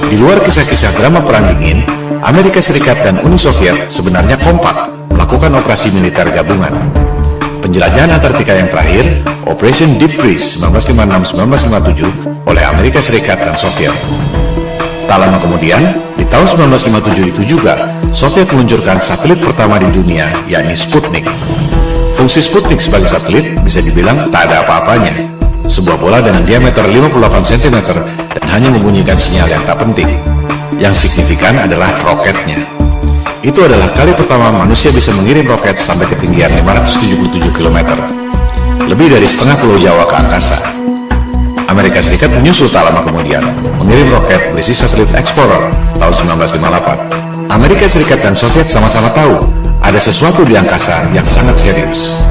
Di luar kisah-kisah drama Perang Dingin, Amerika Serikat dan Uni Soviet sebenarnya kompak melakukan operasi militer gabungan. Penjelajahan Antartika yang terakhir, Operation Deep Freeze 1956-1957 oleh Amerika Serikat dan Soviet. Tak lama kemudian, di tahun 1957 itu juga, Soviet meluncurkan satelit pertama di dunia, yakni Sputnik. Fungsi Sputnik sebagai satelit bisa dibilang tak ada apa-apanya. Sebuah bola dengan diameter 58 cm dan hanya membunyikan sinyal yang tak penting. Yang signifikan adalah roketnya. Itu adalah kali pertama manusia bisa mengirim roket sampai ketinggian 577 km. Lebih dari setengah pulau Jawa ke angkasa. Amerika Serikat menyusul tak lama kemudian, mengirim roket berisi satelit Explorer tahun 1958. Amerika Serikat dan Soviet sama-sama tahu ada sesuatu di angkasa yang sangat serius.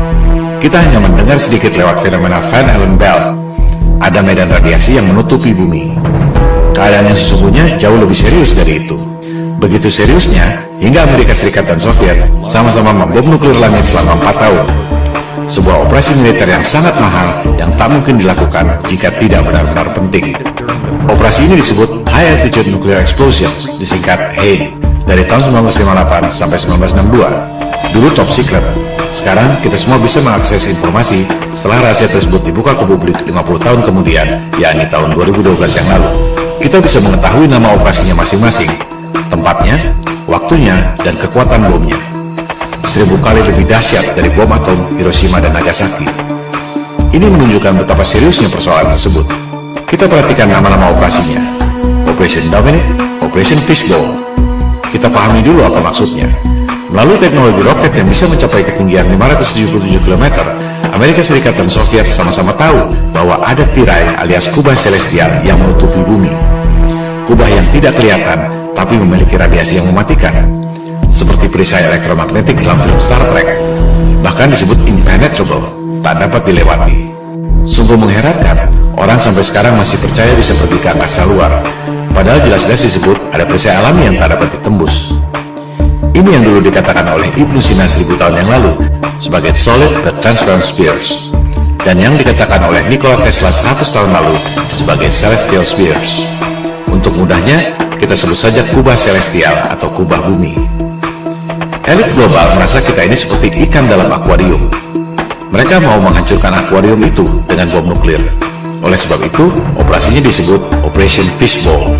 Kita hanya mendengar sedikit lewat fenomena Van Allen belt. Ada medan radiasi yang menutupi bumi. Keadaan yang sesungguhnya jauh lebih serius dari itu. Begitu seriusnya, hingga Amerika Serikat dan Soviet sama-sama membom nuklir langit selama 4 tahun. Sebuah operasi militer yang sangat mahal yang tak mungkin dilakukan jika tidak benar-benar penting. Operasi ini disebut High Altitude Nuclear Explosions, disingkat HANE, dari tahun 1958 sampai 1962. Dulu top secret. Sekarang kita semua bisa mengakses informasi setelah rahasia tersebut dibuka ke publik 50 tahun kemudian, yakni tahun 2012 yang lalu. Kita bisa mengetahui nama operasinya masing-masing, tempatnya, waktunya, dan kekuatan bomnya. 1000 kali lebih dahsyat dari bom atom Hiroshima dan Nagasaki. Ini menunjukkan betapa seriusnya persoalan tersebut. Kita perhatikan nama-nama operasinya. Operation Dominic, Operation Fishbowl. Kita pahami dulu apa maksudnya. Melalui teknologi roket yang bisa mencapai ketinggian 577 km, Amerika Serikat dan Soviet sama-sama tahu bahwa ada tirai alias kubah celestial yang menutupi bumi. Kubah yang tidak kelihatan, tapi memiliki radiasi yang mematikan, seperti perisai elektromagnetik dalam film Star Trek. Bahkan disebut impenetrable, tak dapat dilewati. Sungguh mengherankan, orang sampai sekarang masih percaya bisa pergi ke angkasa luar, padahal jelas-jelas disebut ada perisai alami yang tak dapat ditembus. Ini yang dulu dikatakan oleh Ibnu Sina 1000 tahun yang lalu sebagai solid but transparent spheres, dan yang dikatakan oleh Nikola Tesla 100 tahun lalu sebagai celestial spheres. Untuk mudahnya, kita sebut saja kubah celestial atau kubah bumi. Elit global merasa kita ini seperti ikan dalam akuarium. Mereka mau menghancurkan akuarium itu dengan bom nuklir. Oleh sebab itu, operasinya disebut Operation Fishbowl.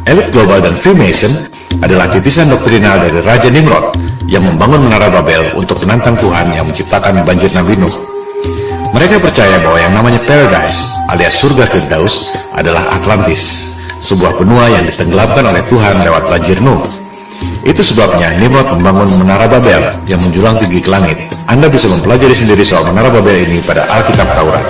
Elit global dan Freemason adalah titisan doktrinal dari Raja Nimrod yang membangun Menara Babel untuk menantang Tuhan yang menciptakan banjir Nabi Nuh. Mereka percaya bahwa yang namanya Paradise alias surga Firdaus adalah Atlantis, sebuah benua yang ditenggelamkan oleh Tuhan lewat banjir Nuh. Itu sebabnya Nimrod membangun Menara Babel yang menjulang tinggi ke langit. Anda bisa mempelajari sendiri soal Menara Babel ini pada Alkitab Taurat.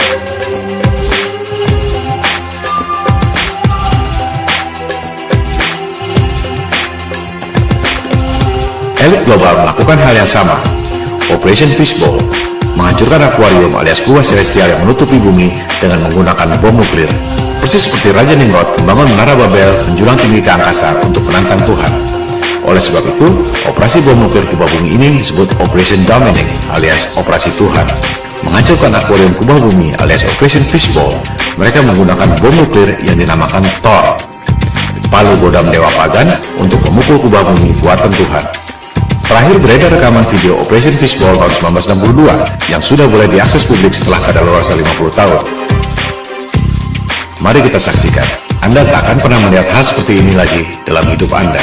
Elit global melakukan hal yang sama, Operation Fishbowl, menghancurkan akuarium alias kubah celestial yang menutupi bumi dengan menggunakan bom nuklir. Persis seperti Raja Nimrod membangun Menara Babel menjulang tinggi ke angkasa untuk menantang Tuhan. Oleh sebab itu, operasi bom nuklir kubah bumi ini disebut Operation Dominic alias Operasi Tuhan. Menghancurkan akuarium kubah bumi alias Operation Fishbowl, mereka menggunakan bom nuklir yang dinamakan Thor, palu godam dewa pagan untuk memukul kubah bumi buatan Tuhan. Terakhir beredar rekaman video Operation Fishbowl tahun 1962 yang sudah boleh diakses publik setelah kadaluarsa 50 tahun. Mari kita saksikan. Anda tak akan pernah melihat hal seperti ini lagi dalam hidup Anda.